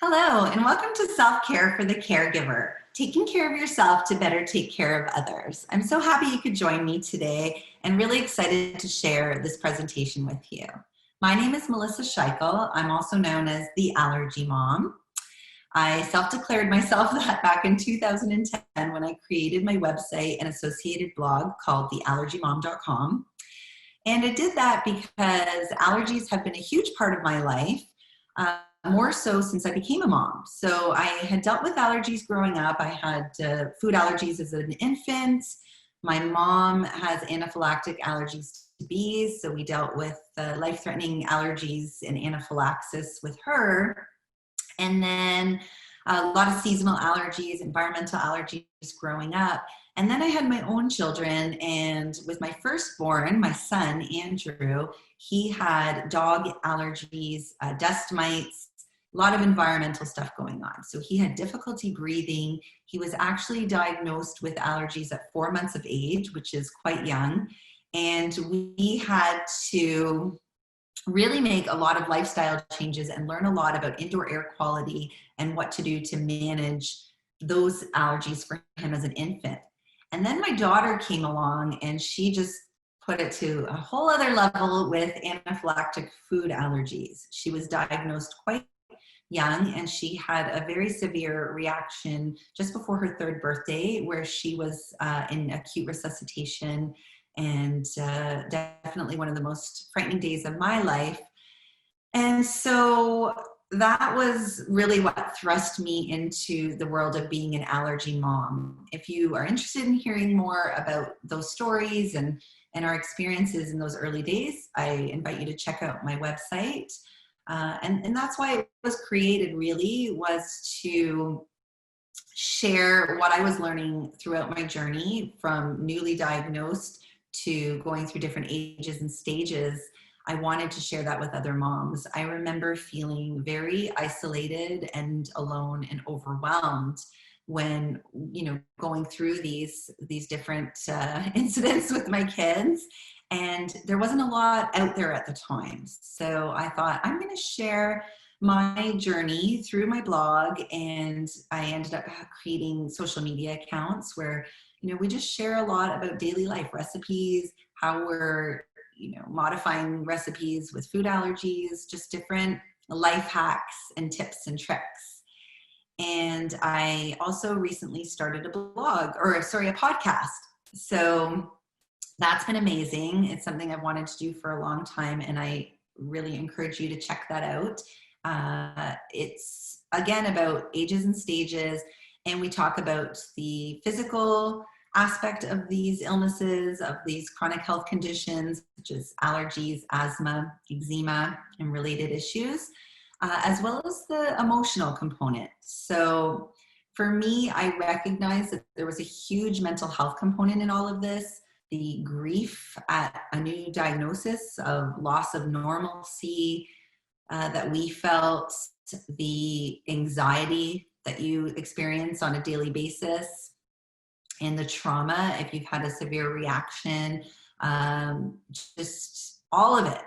Hello, and welcome to Self-Care for the Caregiver, taking care of yourself to better take care of others. I'm so happy you could join me today and really excited to share this presentation with you. My name is Melissa Scheichl. I'm also known as the Allergy Mom. I self-declared myself that back in 2010 when I created my website and associated blog called theallergymom.com. And I did that because allergies have been a huge part of my life. More so since I became a mom. So I had dealt with allergies growing up. I had food allergies as an infant. My mom has anaphylactic allergies to bees, so we dealt with life-threatening allergies and anaphylaxis with her. And then a lot of seasonal allergies, environmental allergies growing up. And then I had my own children, and with my firstborn, my son, Andrew, he had dog allergies, dust mites, a lot of environmental stuff going on. So he had difficulty breathing. He was actually diagnosed with allergies at 4 months of age, which is quite young. And we had to really make a lot of lifestyle changes and learn a lot about indoor air quality and what to do to manage those allergies for him as an infant. And then my daughter came along and she just put it to a whole other level with anaphylactic food allergies. She was diagnosed quite young, and she had a very severe reaction just before her 3rd birthday where she was in acute resuscitation, and definitely one of the most frightening days of my life. And so that was really what thrust me into the world of being an allergy mom. If you are interested in hearing more about those stories and our experiences in those early days, I invite you to check out my website. And that's why it was created, really, was to share what I was learning throughout my journey from newly diagnosed to going through different ages and stages. I wanted to share that with other moms. I remember feeling very isolated and alone and overwhelmed when, going through these different incidents with my kids. And there wasn't a lot out there at the time. So I thought, I'm going to share my journey through my blog, and I ended up creating social media accounts where, we just share a lot about daily life recipes, how we're, modifying recipes with food allergies, just different life hacks and tips and tricks. And I also recently started a podcast. So that's been amazing. It's something I've wanted to do for a long time, and I really encourage you to check that out. It's, again, about ages and stages, and we talk about the physical aspect of these illnesses, of these chronic health conditions, such as allergies, asthma, eczema, and related issues, as well as the emotional component. So for me, I recognized that there was a huge mental health component in all of this. The grief at a new diagnosis of loss of normalcy that we felt, the anxiety that you experience on a daily basis, and the trauma if you've had a severe reaction, just all of it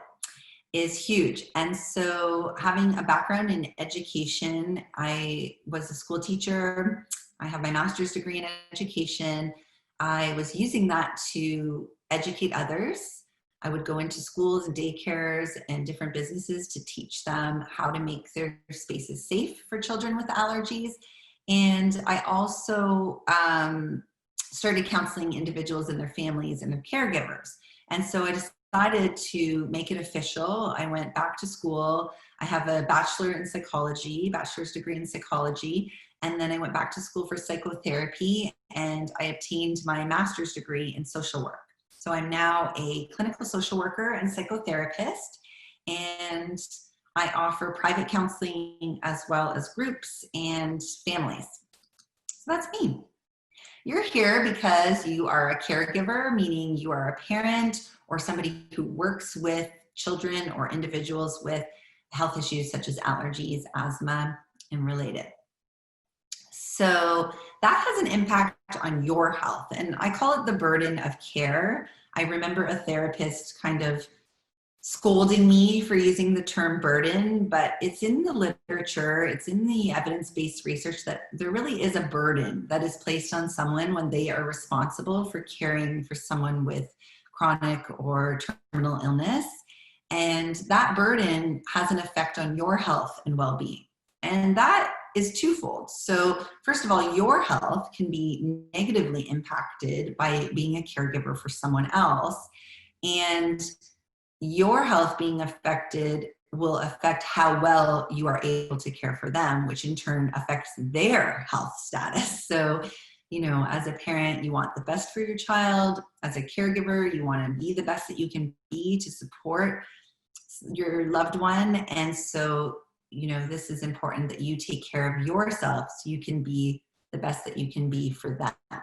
is huge. And so having a background in education, I was a school teacher. I have my master's degree in education. I was using that to educate others. I would go into schools and daycares and different businesses to teach them how to make their spaces safe for children with allergies. And I also started counseling individuals and their families and their caregivers. And so I decided to make it official. I went back to school. I have a bachelor's degree in psychology. And then I went back to school for psychotherapy, and I obtained my master's degree in social work. So I'm now a clinical social worker and psychotherapist, and I offer private counseling as well as groups and families. So that's me. You're here because you are a caregiver, meaning you are a parent or somebody who works with children or individuals with health issues such as allergies, asthma, and related. So that has an impact on your health, and I call it the burden of care. I remember a therapist kind of scolding me for using the term burden, but it's in the literature, it's in the evidence-based research that there really is a burden that is placed on someone when they are responsible for caring for someone with chronic or terminal illness. And that burden has an effect on your health and well-being. And that is twofold. So first of all, your health can be negatively impacted by being a caregiver for someone else. And your health being affected will affect how well you are able to care for them, which in turn affects their health status. So, you know, as a parent, you want the best for your child. As a caregiver, you want to be the best that you can be to support your loved one. And so, you know, this is important that you take care of yourself so you can be the best that you can be for them.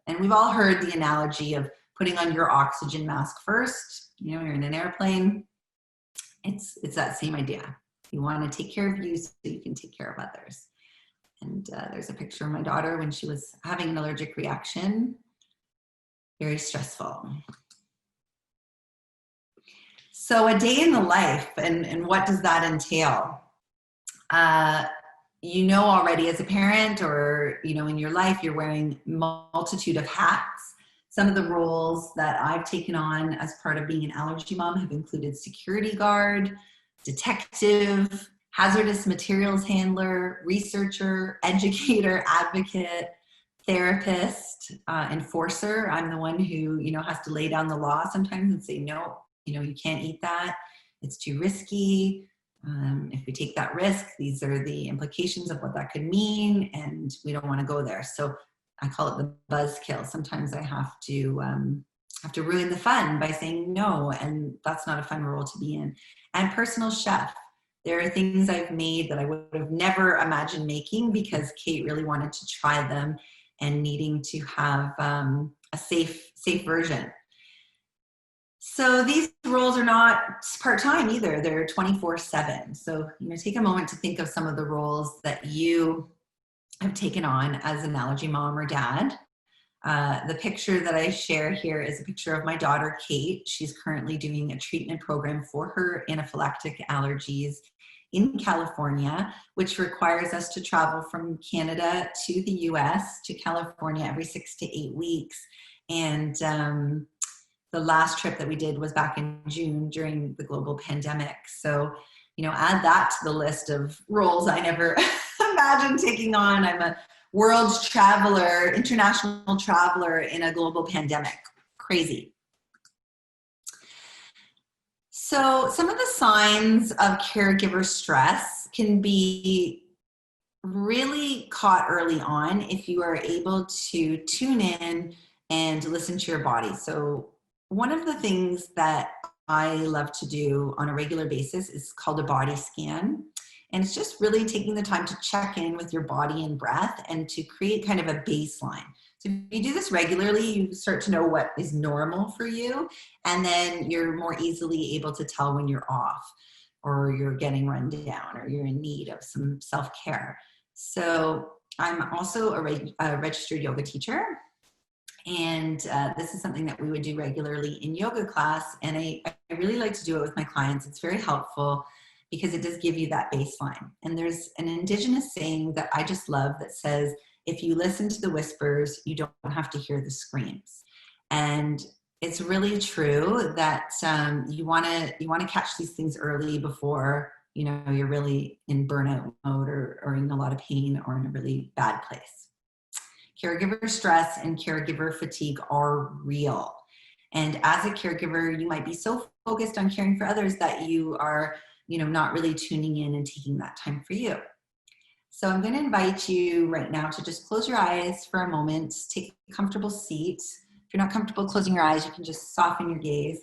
And we've all heard the analogy of putting on your oxygen mask first. You know, you're in an airplane. It's that same idea. You want to take care of you so you can take care of others. And there's a picture of my daughter when she was having an allergic reaction. Very stressful. So a day in the life, and what does that entail? You know already as a parent, or you know in your life, you're wearing a multitude of hats. Some of the roles that I've taken on as part of being an allergy mom have included security guard, detective, hazardous materials handler, researcher, educator, advocate, therapist, enforcer. I'm the one who, you know, has to lay down the law sometimes and say, no, you know, you can't eat that. It's too risky. If we take that risk, these are the implications of what that could mean, and we don't want to go there. So I call it the buzzkill. Sometimes I have to ruin the fun by saying no, and that's not a fun role to be in. And personal chef. There are things I've made that I would have never imagined making because Kate really wanted to try them and needing to have a safe version. So these roles are not part-time either. They're 24/7. So, you know, take a moment to think of some of the roles that you have taken on as an allergy mom or dad. The picture that I share here is a picture of my daughter, Kate. She's currently doing a treatment program for her anaphylactic allergies in California, which requires us to travel from Canada to the US to California every 6 to 8 weeks. And the last trip that we did was back in June during the global pandemic. So, you know, add that to the list of roles I never imagined taking on. I'm a world traveler, international traveler in a global pandemic. Crazy. So some of the signs of caregiver stress can be really caught early on if you are able to tune in and listen to your body. So one of the things that I love to do on a regular basis is called a body scan. And it's just really taking the time to check in with your body and breath and to create kind of a baseline. So if you do this regularly, you start to know what is normal for you, and then you're more easily able to tell when you're off or you're getting run down or you're in need of some self-care. So I'm also a registered yoga teacher. And this is something that we would do regularly in yoga class. And I really like to do it with my clients. It's very helpful because it does give you that baseline. And there's an indigenous saying that I just love that says, if you listen to the whispers, you don't have to hear the screams. And it's really true that you want to catch these things early before, you know, you're really in burnout mode or in a lot of pain or in a really bad place. Caregiver stress and caregiver fatigue are real. And as a caregiver, you might be so focused on caring for others that you are, you know, not really tuning in and taking that time for you. So I'm going to invite you right now to just close your eyes for a moment, take a comfortable seat. If you're not comfortable closing your eyes, you can just soften your gaze.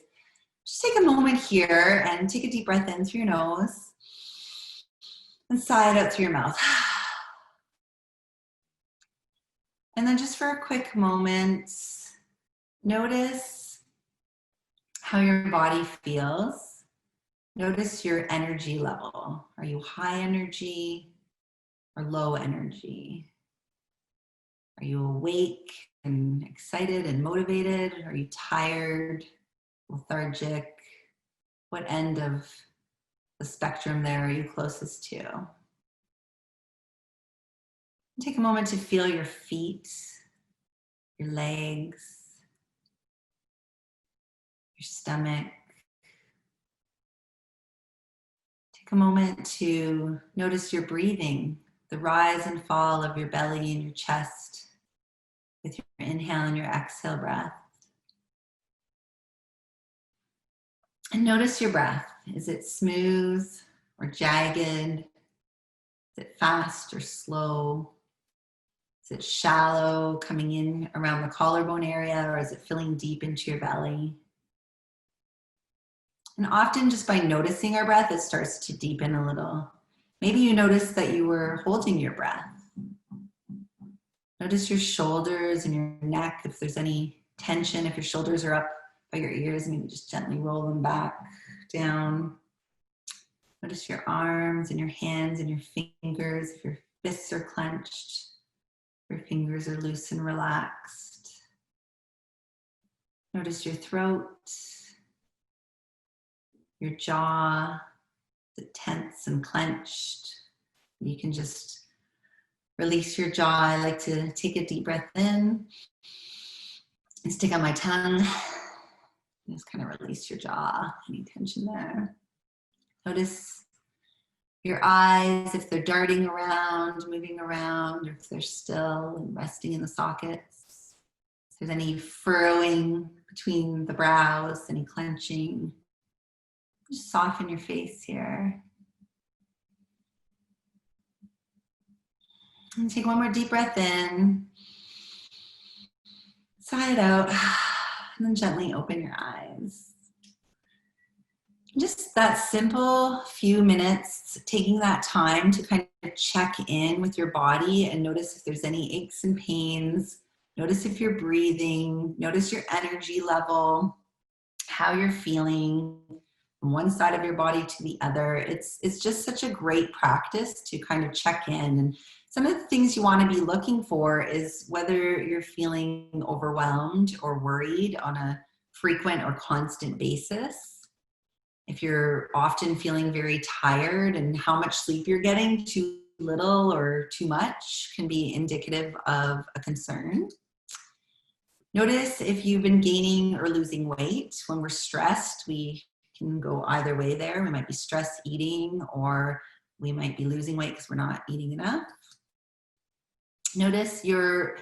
Just take a moment here and take a deep breath in through your nose and sigh it out through your mouth. And then just for a quick moment, notice how your body feels. Notice your energy level. Are you high energy or low energy? Are you awake and excited and motivated? Are you tired, lethargic? What end of the spectrum there are you closest to? Take a moment to feel your feet, your legs, your stomach. Take a moment to notice your breathing, the rise and fall of your belly and your chest with your inhale and your exhale breath. And notice your breath. Is it smooth or jagged? Is it fast or slow? Is it shallow, coming in around the collarbone area, or is it filling deep into your belly? And often just by noticing our breath, it starts to deepen a little. Maybe you noticed that you were holding your breath. Notice your shoulders and your neck, if there's any tension, if your shoulders are up by your ears, maybe just gently roll them back down. Notice your arms and your hands and your fingers, if your fists are clenched, your fingers are loose and relaxed. Notice your throat, your jaw, is it tense and clenched? You can just release your jaw. I like to take a deep breath in and stick out my tongue. Just kind of release your jaw, any tension there. Notice your eyes, if they're darting around, moving around, or if they're still and resting in the sockets. If there's any furrowing between the brows, any clenching. Just soften your face here. And take one more deep breath in. Sigh it out. And then gently open your eyes. Just that simple few minutes, taking that time to kind of check in with your body and notice if there's any aches and pains. Notice if you're breathing. Notice your energy level, how you're feeling from one side of your body to the other. It's just such a great practice to kind of check in. And some of the things you want to be looking for is whether you're feeling overwhelmed or worried on a frequent or constant basis. If you're often feeling very tired and how much sleep you're getting, too little or too much, can be indicative of a concern. Notice if you've been gaining or losing weight. When we're stressed, we can go either way there. We might be stress eating, or we might be losing weight because we're not eating enough. Notice your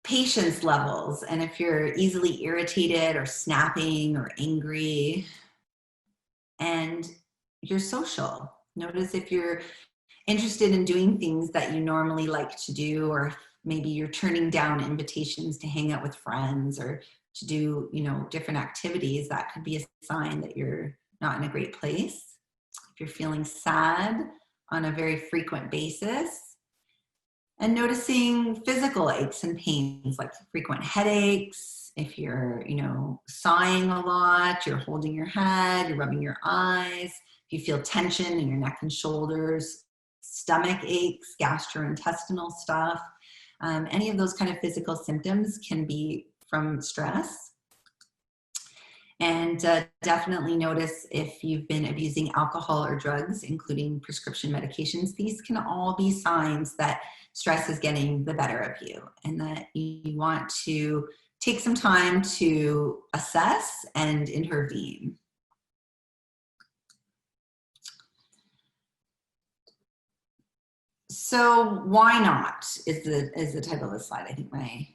patience levels, and if you're easily irritated or snapping or angry. And your social. Notice if you're interested in doing things that you normally like to do, or maybe you're turning down invitations to hang out with friends or to do, different activities. That could be a sign that you're not in a great place. If you're feeling sad on a very frequent basis. And noticing physical aches and pains, like frequent headaches. If you're, sighing a lot, you're holding your head, you're rubbing your eyes, if you feel tension in your neck and shoulders, stomach aches, gastrointestinal stuff, any of those kind of physical symptoms can be from stress. And definitely notice if you've been abusing alcohol or drugs, including prescription medications. These can all be signs that stress is getting the better of you and that you want to take some time to assess and intervene. So why not is the title of the slide. I think my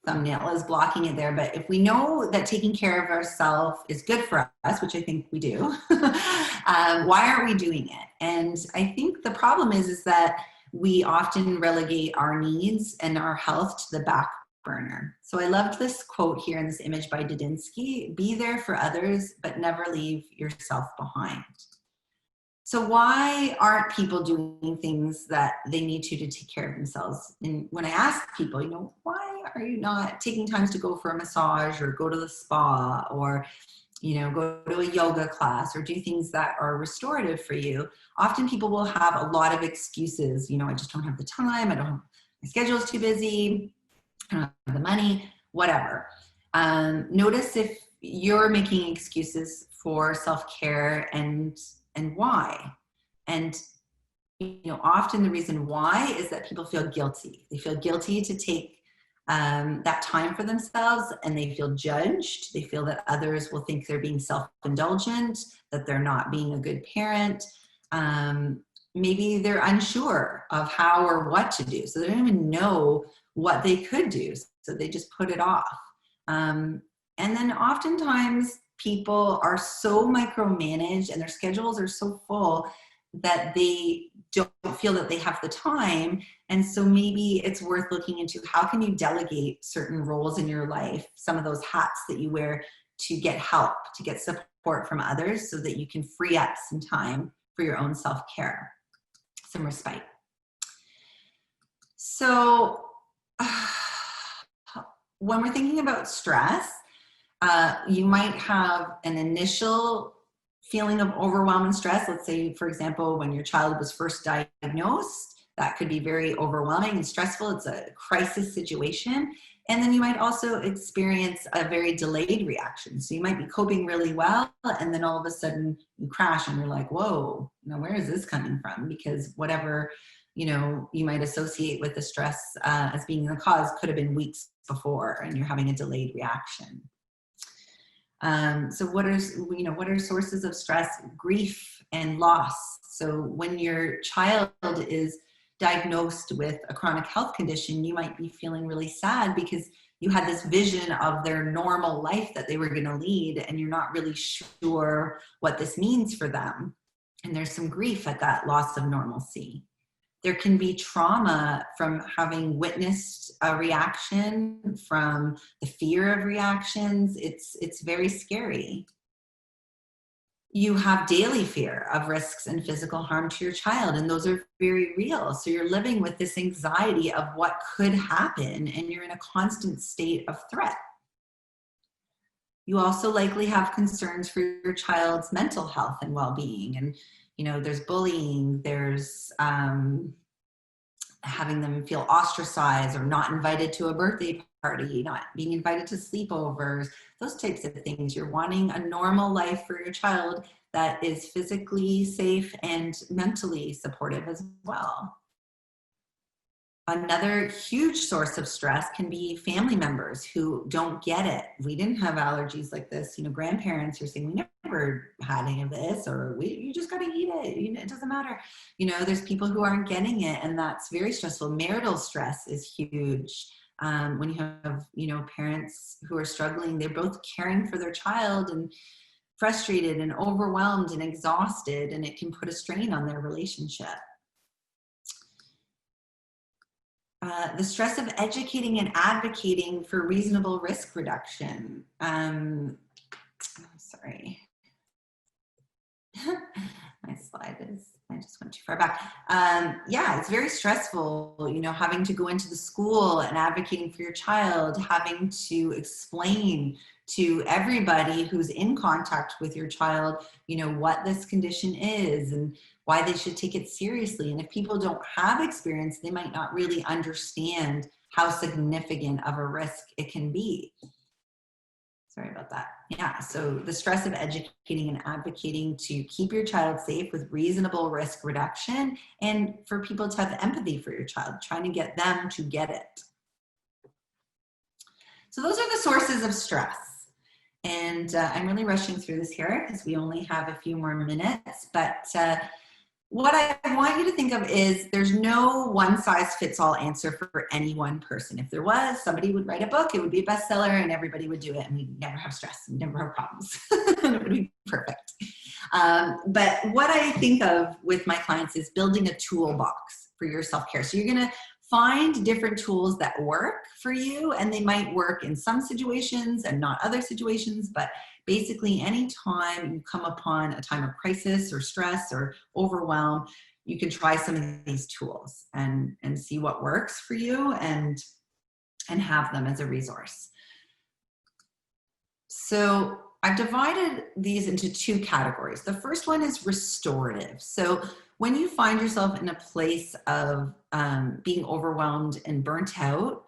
thumbnail is blocking it there, but if we know that taking care of ourselves is good for us, which I think we do, why aren't we doing it? And I think the problem is that we often relegate our needs and our health to the back burner. So I loved this quote here in this image by Didinsky: be there for others, but never leave yourself behind. So why aren't people doing things that they need to take care of themselves? And when I ask people, why are you not taking time to go for a massage or go to the spa or, go to a yoga class or do things that are restorative for you? Often people will have a lot of excuses. I just don't have the time. My schedule is too busy. I don't have the money, whatever. Notice if you're making excuses for self-care and why. And often the reason why is that people feel guilty. They feel guilty to take that time for themselves, and they feel judged. They feel that others will think they're being self-indulgent, that they're not being a good parent. Maybe they're unsure of how or what to do, so they don't even know what they could do, so they just put it off. And then oftentimes people are so micromanaged and their schedules are so full that they don't feel that they have the time. And so maybe it's worth looking into, how can you delegate certain roles in your life, some of those hats that you wear, to get help, to get support from others, so that you can free up some time for your own self-care, some respite. So when we're thinking about stress, you might have an initial feeling of overwhelm and stress. Let's say, for example, when your child was first diagnosed, that could be very overwhelming and stressful. It's a crisis situation. And then you might also experience a very delayed reaction. So you might be coping really well, and then all of a sudden you crash and you're like, whoa, where is this coming from? Because whatever, you might associate with the stress as being the cause could have been weeks before, and you're having a delayed reaction. So what are sources of stress? Grief and loss. So when your child is diagnosed with a chronic health condition, you might be feeling really sad because you had this vision of their normal life that they were going to lead, and you're not really sure what this means for them. And there's some grief at that loss of normalcy. There can be trauma from having witnessed a reaction, from the fear of reactions. It's very scary. You have daily fear of risks and physical harm to your child, and those are very real. So you're living with this anxiety of what could happen, and you're in a constant state of threat. You also likely have concerns for your child's mental health and well-being. And, there's bullying, there's having them feel ostracized or not invited to a birthday party, not being invited to sleepovers, those types of things. You're wanting a normal life for your child that is physically safe and mentally supportive as well. Another huge source of stress can be family members who don't get it. We didn't have allergies like this. Grandparents are saying, we never had any of this, or you just got to eat it. It doesn't matter. There's people who aren't getting it, and that's very stressful. Marital stress is huge. When you have, parents who are struggling, they're both caring for their child and frustrated and overwhelmed and exhausted, and it can put a strain on their relationship. The stress of educating and advocating for reasonable risk reduction. Sorry. My slide I just went too far back. Yeah, it's very stressful, having to go into the school and advocating for your child, having to explain to everybody who's in contact with your child, what this condition is and why they should take it seriously. And if people don't have experience, they might not really understand how significant of a risk it can be. Sorry about that. Yeah, so the stress of educating and advocating to keep your child safe with reasonable risk reduction, and for people to have empathy for your child, trying to get them to get it. So those are the sources of stress. And I'm really rushing through this here because we only have a few more minutes, but what I want you to think of is there's no one-size-fits-all answer for any one person. If there was, somebody would write a book, it would be a bestseller, and everybody would do it, and we'd never have stress and never have problems. And it would be perfect. But what I think of with my clients is building a toolbox for your self-care. So you're going to find different tools that work for you, and they might work in some situations and not other situations, but basically anytime you come upon a time of crisis or stress or overwhelm, you can try some of these tools and see what works for you and have them as a resource. So I've divided these into two categories. The first one is restorative. So when you find yourself in a place of being overwhelmed and burnt out,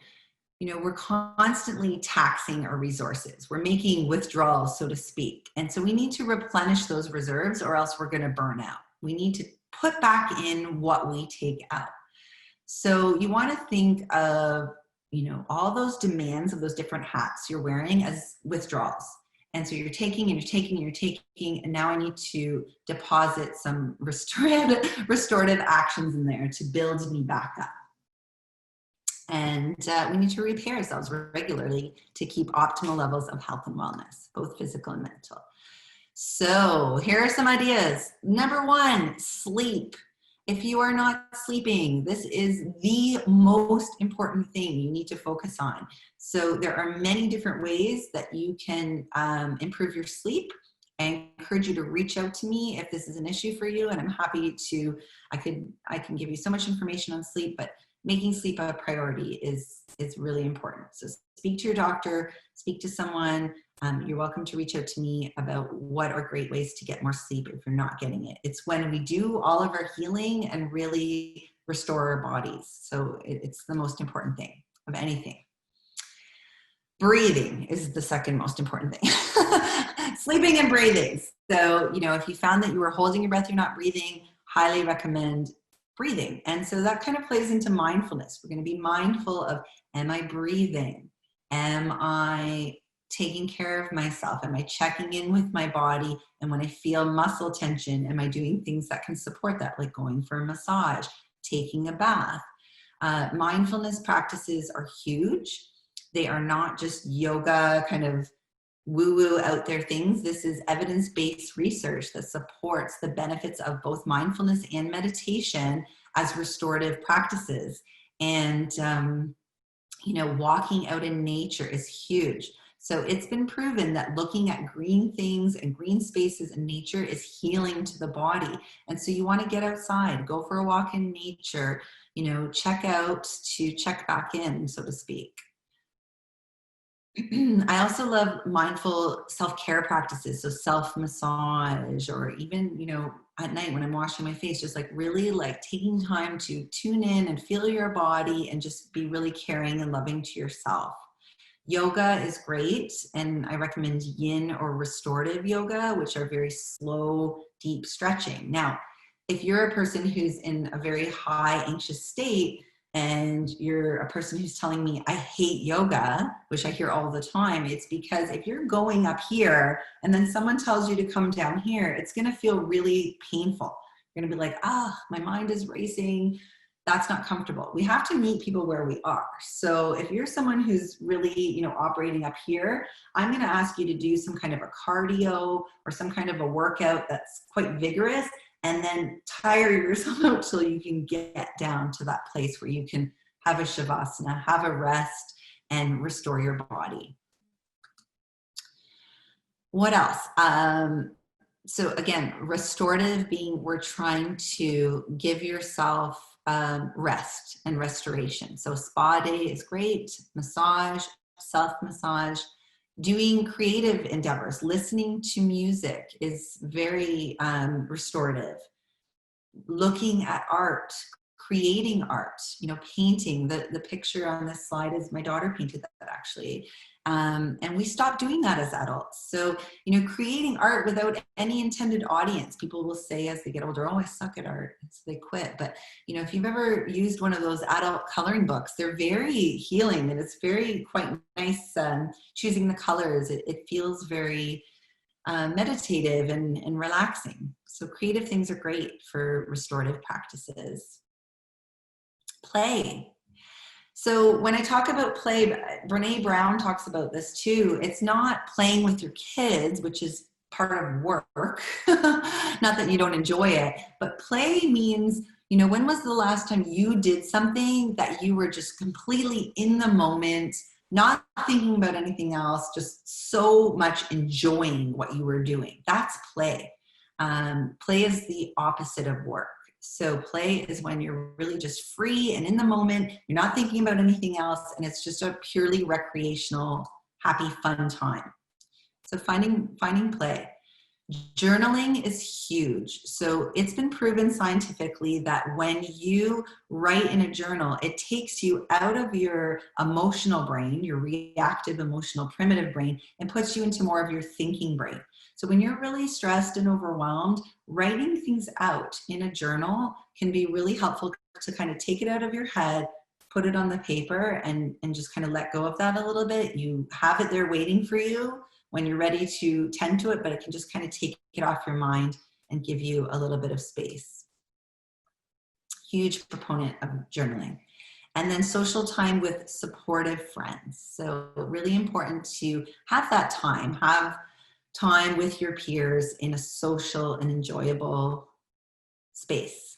we're constantly taxing our resources. We're making withdrawals, so to speak. And so we need to replenish those reserves or else we're going to burn out. We need to put back in what we take out. So you want to think of, all those demands of those different hats you're wearing as withdrawals. And so you're taking and you're taking and you're taking, and now I need to deposit some restorative actions in there to build me back up. And we need to repair ourselves regularly to keep optimal levels of health and wellness, both physical and mental. So here are some ideas. Number one, sleep. If you are not sleeping, this is the most important thing you need to focus on. So there are many different ways that you can improve your sleep. I encourage you to reach out to me if this is an issue for you, and I'm happy to, I can give you so much information on sleep, but making sleep a priority is really important. So speak to your doctor, speak to someone. You're welcome to reach out to me about what are great ways to get more sleep if you're not getting it. It's when we do all of our healing and really restore our bodies. So it's the most important thing of anything. Breathing is the second most important thing. Sleeping and breathing. So, if you found that you were holding your breath, you're not breathing, highly recommend breathing. And so that kind of plays into mindfulness. We're going to be mindful of, am I breathing? Am I taking care of myself? Am I checking in with my body? And when I feel muscle tension, am I doing things that can support that, like going for a massage, taking a bath? Mindfulness practices are huge. They are not just yoga kind of woo-woo out there things. This is evidence-based research that supports the benefits of both mindfulness and meditation as restorative practices. And, walking out in nature is huge. So it's been proven that looking at green things and green spaces in nature is healing to the body. And so you want to get outside, go for a walk in nature, check out to check back in, so to speak. I also love mindful self-care practices. So self-massage, or even, at night when I'm washing my face, just really taking time to tune in and feel your body and just be really caring and loving to yourself. Yoga is great, and I recommend yin or restorative yoga, which are very slow, deep stretching. Now, if you're a person who's in a very high anxious state and you're a person who's telling me, I hate yoga, which I hear all the time, it's because if you're going up here and then someone tells you to come down here, it's going to feel really painful. You're going to be like, my mind is racing. That's not comfortable. We have to meet people where we are. So if you're someone who's really, operating up here, I'm going to ask you to do some kind of a cardio or some kind of a workout that's quite vigorous, and then tire yourself out till you can get down to that place where you can have a shavasana, have a rest, and restore your body. What else? So again, restorative being, we're trying to give yourself rest and restoration. So spa day is great, massage, self-massage, doing creative endeavors, listening to music is very restorative. Looking at art, creating art, painting. The picture on this slide is my daughter painted that actually. And we stopped doing that as adults. So, creating art without any intended audience. People will say as they get older, I suck at art. So they quit. But, if you've ever used one of those adult coloring books, they're very healing, and it's very quite nice choosing the colors. It feels very meditative and relaxing. So creative things are great for restorative practices. Play. So when I talk about play, Brene Brown talks about this too. It's not playing with your kids, which is part of work. Not that you don't enjoy it, but play means, when was the last time you did something that you were just completely in the moment, not thinking about anything else, just so much enjoying what you were doing? That's play. Play is the opposite of work. So play is when you're really just free and in the moment, you're not thinking about anything else, and it's just a purely recreational, happy, fun time. So finding play. Journaling is huge. So it's been proven scientifically that when you write in a journal, it takes you out of your emotional brain, your reactive, emotional, primitive brain, and puts you into more of your thinking brain. So when you're really stressed and overwhelmed, writing things out in a journal can be really helpful to kind of take it out of your head, put it on the paper, and just kind of let go of that a little bit. You have it there waiting for you when you're ready to tend to it, but it can just kind of take it off your mind and give you a little bit of space. Huge proponent of journaling. And then social time with supportive friends. So really important to have that time, have time with your peers in a social and enjoyable space.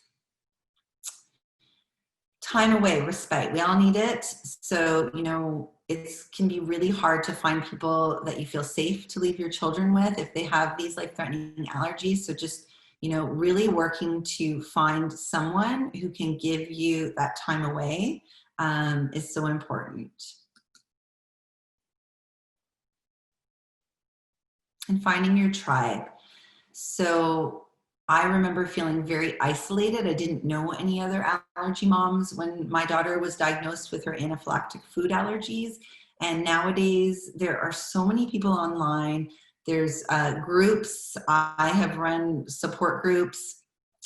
Time away, respite. We all need it. So, it can be really hard to find people that you feel safe to leave your children with if they have these life-threatening allergies. So just, really working to find someone who can give you that time away is so important. And finding your tribe. So I remember feeling very isolated. I didn't know any other allergy moms when my daughter was diagnosed with her anaphylactic food allergies. And nowadays, there are so many people online. There's groups. I have run support groups,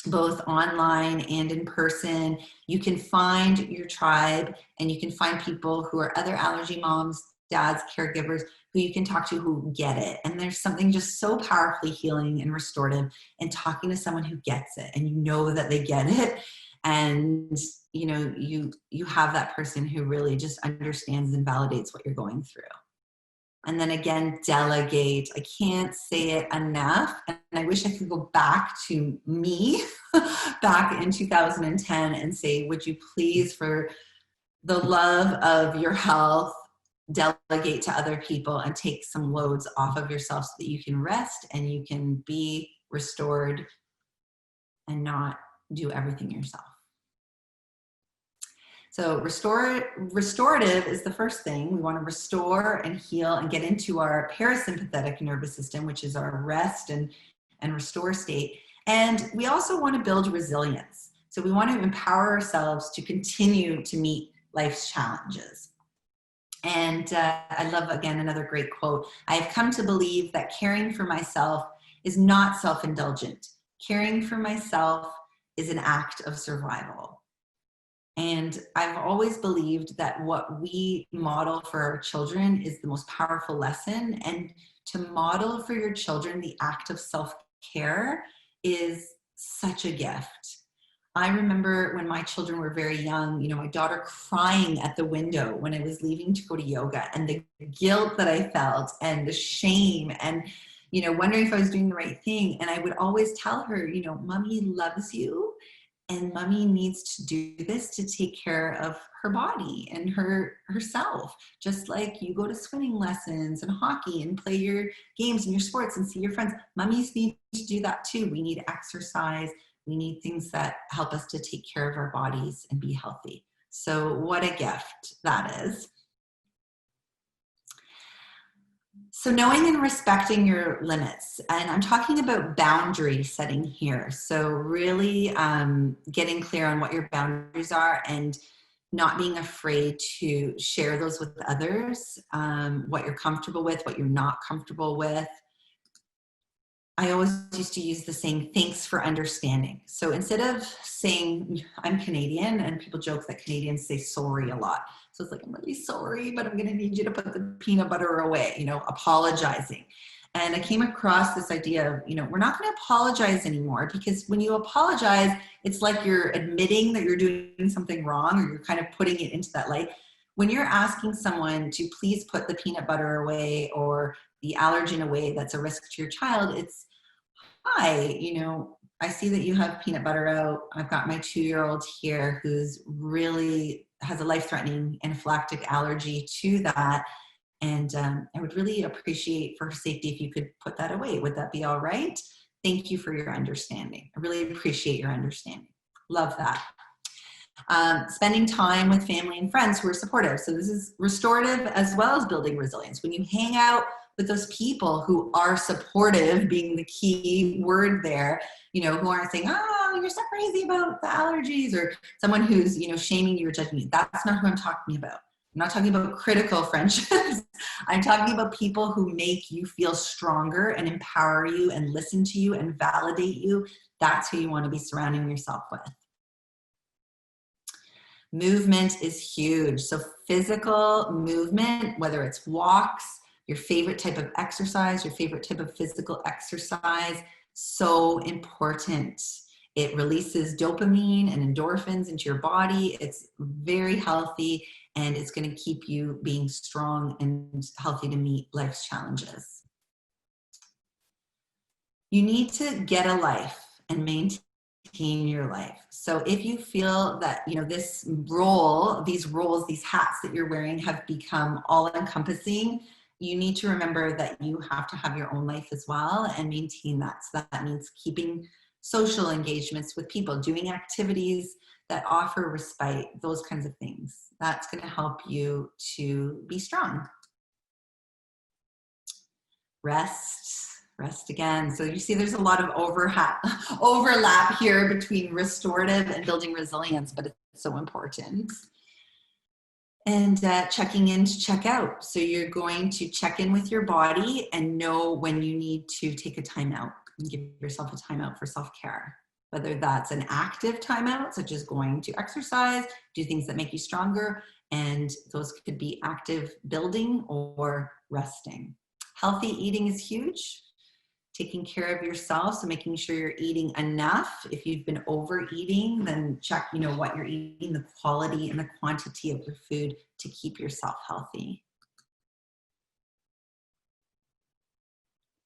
both online and in person. You can find your tribe, and you can find people who are other allergy moms, dads, caregivers, who you can talk to who get it. And there's something just so powerfully healing and restorative in talking to someone who gets it, and that they get it. And you have that person who really just understands and validates what you're going through. And then again, delegate. I can't say it enough. And I wish I could go back to me back in 2010 and say, would you please, for the love of your health, delegate to other people and take some loads off of yourself so that you can rest and you can be restored and not do everything yourself. So restorative is the first thing. We want to restore and heal and get into our parasympathetic nervous system, which is our rest and restore state. And we also want to build resilience. So we want to empower ourselves to continue to meet life's challenges. And I love, again, another great quote. I have come to believe that caring for myself is not self-indulgent. Caring for myself is an act of survival. And I've always believed that what we model for our children is the most powerful lesson. And to model for your children the act of self-care is such a gift. I remember when my children were very young, my daughter crying at the window when I was leaving to go to yoga, and the guilt that I felt and the shame and, wondering if I was doing the right thing. And I would always tell her, Mommy loves you, and Mommy needs to do this to take care of her body and herself. Just like you go to swimming lessons and hockey and play your games and your sports and see your friends. Mummies need to do that too. We need exercise. We need things that help us to take care of our bodies and be healthy. So what a gift that is. So knowing and respecting your limits, and I'm talking about boundary setting here. So really getting clear on what your boundaries are and not being afraid to share those with others, what you're comfortable with, what you're not comfortable with. I always used to use the saying, thanks for understanding. So instead of saying, I'm Canadian, and people joke that Canadians say sorry a lot. So it's like, I'm really sorry, but I'm going to need you to put the peanut butter away, apologizing. And I came across this idea of, we're not going to apologize anymore, because when you apologize, it's like you're admitting that you're doing something wrong, or you're kind of putting it into that light. When you're asking someone to please put the peanut butter away or the allergen away that's a risk to your child, it's, hi, I see that you have peanut butter out. I've got my 2-year-old here who's really has a life-threatening anaphylactic allergy to that. And I would really appreciate, for her safety, if you could put that away. Would that be all right? Thank you for your understanding. I really appreciate your understanding. Love that. Spending time with family and friends who are supportive. So this is restorative as well as building resilience. When you hang out with those people who are supportive, being the key word there, you know, who aren't saying, oh, you're so crazy about the allergies, or someone who's, you know, shaming you or judging you. That's not who I'm talking about. I'm not talking about critical friendships. I'm talking about people who make you feel stronger and empower you and listen to you and validate you. That's who you want to be surrounding yourself with. Movement is huge. So physical movement, whether it's walks, your favorite type of exercise, your favorite type of physical exercise, so important. It releases dopamine and endorphins into your body. It's very healthy, and it's going to keep you being strong and healthy to meet life's challenges. You need to get a life and maintain your life. So if you feel that, you know, this role, these roles, these hats that you're wearing have become all encompassing, you need to remember that you have to have your own life as well and maintain that. So that means keeping social engagements with people, doing activities that offer respite, those kinds of things. That's going to help you to be strong. Rest again. So you see there's a lot of overlap here between restorative and building resilience, but it's so important. And checking in to check out. So you're going to check in with your body and know when you need to take a time out and give yourself a timeout for self-care. Whether that's an active timeout, such as going to exercise, do things that make you stronger, and those could be active building or resting. Healthy eating is huge. Taking care of yourself, so making sure you're eating enough. If you've been overeating, then check, you know, what you're eating, the quality and the quantity of your food to keep yourself healthy.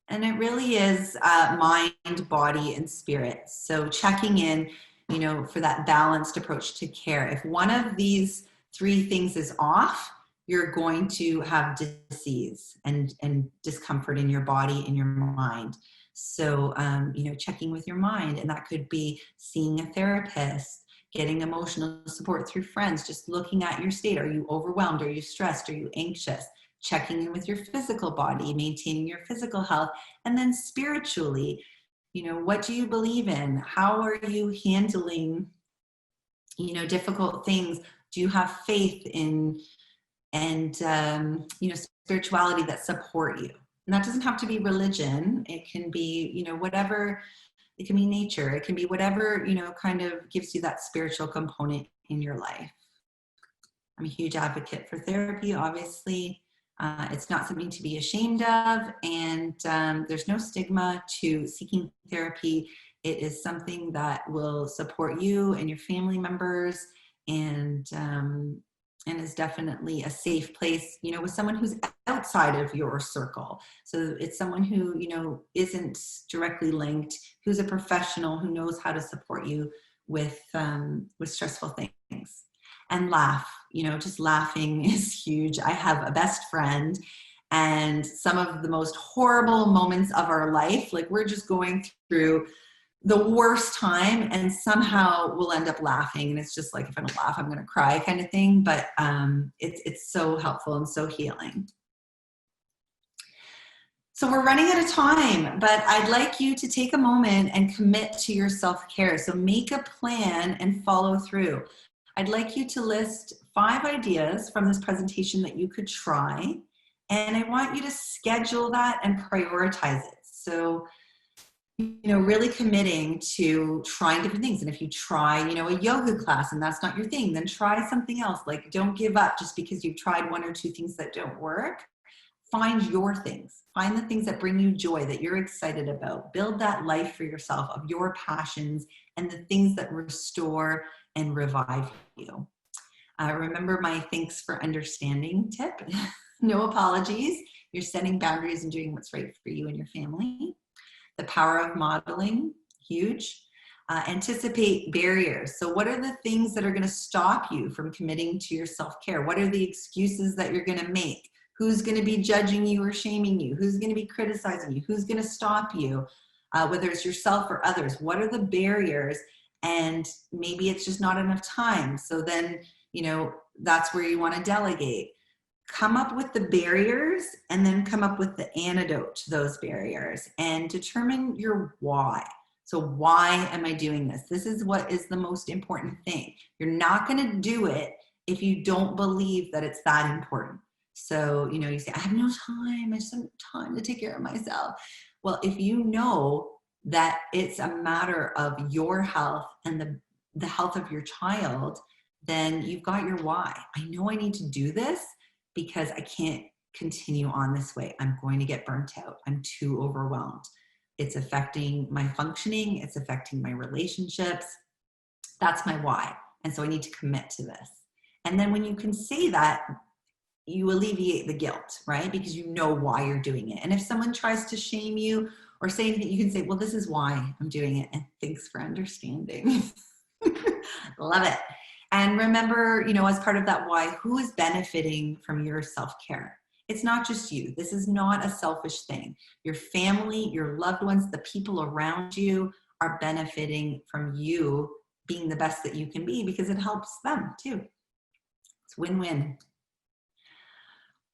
And it really is mind, body, and spirit. So checking in, you know, for that balanced approach to care. If one of these three things is off, you're going to have disease and discomfort in your body and your mind. So, you know, checking with your mind, and that could be seeing a therapist, getting emotional support through friends, just looking at your state. Are you overwhelmed? Are you stressed? Are you anxious? Checking in with your physical body, maintaining your physical health, and then spiritually, you know, what do you believe in? How are you handling, you know, difficult things? Do you have faith in and you know, spirituality that support you? And that doesn't have to be religion. It can be, you know, whatever. It can be nature. It can be whatever, you know, kind of gives you that spiritual component in your life. I'm a huge advocate for therapy, obviously. It's not something to be ashamed of, and there's no stigma to seeking therapy. It is something that will support you and your family members, and is definitely a safe place, you know, with someone who's outside of your circle. So it's someone who, you know, isn't directly linked, who's a professional, who knows how to support you with stressful things. And laugh, you know, just laughing is huge. I have a best friend, and some of the most horrible moments of our life, like we're just going through the worst time, and somehow we'll end up laughing. And it's just like, if I don't laugh, I'm going to cry kind of thing. But it's so helpful and so healing. So we're running out of time, but I'd like you to take a moment and commit to your self-care. So make a plan and follow through. I'd like you to list 5 ideas from this presentation that you could try. And I want you to schedule that and prioritize it. So, you know, really committing to trying different things. And if you try, you know, a yoga class and that's not your thing, then try something else. Like, don't give up just because you've tried 1 or 2 things that don't work. Find your things. Find the things that bring you joy, that you're excited about. Build that life for yourself of your passions and the things that restore and revive you. Remember my thanks for understanding tip. No apologies. You're setting boundaries and doing what's right for you and your family. The power of modeling, huge. Anticipate barriers. So what are the things that are going to stop you from committing to your self-care? What are the excuses that you're going to make? Who's going to be judging you or shaming you? Who's going to be criticizing you? Who's going to stop you? Whether it's yourself or others. What are the barriers? And maybe it's just not enough time. So then, you know, that's where you want to delegate. come up with the barriers and then come up with the antidote to those barriers and determine your why. So why am I doing this? This is what is the most important thing. You're not going to do it if you don't believe that it's that important. So, you know, you say, I have no time. I just have time to take care of myself. Well, if you know that it's a matter of your health and the health of your child, then you've got your why. I know I need to do this because I can't continue on this way. I'm going to get burnt out. I'm too overwhelmed. It's affecting my functioning. It's affecting my relationships. That's my why. And so I need to commit to this. And then when you can say that, you alleviate the guilt, right? Because you know why you're doing it. And if someone tries to shame you or say anything, you can say, well, this is why I'm doing it. And thanks for understanding. Love it. And remember, you know, as part of that why, who is benefiting from your self-care? It's not just you. This is not a selfish thing. Your family, your loved ones, the people around you are benefiting from you being the best that you can be because it helps them too. It's win-win.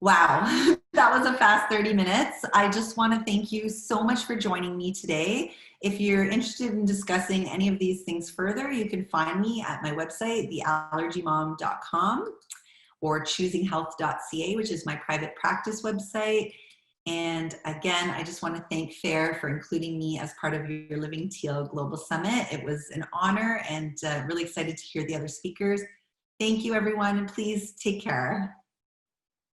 Wow, that was a fast 30 minutes. I just want to thank you so much for joining me today. If you're interested in discussing any of these things further, you can find me at my website, theallergymom.com, or choosinghealth.ca, which is my private practice website. And again, I just want to thank FAIR for including me as part of your Living Teal Global Summit. It was an honor and really excited to hear the other speakers. Thank you, everyone, and please take care.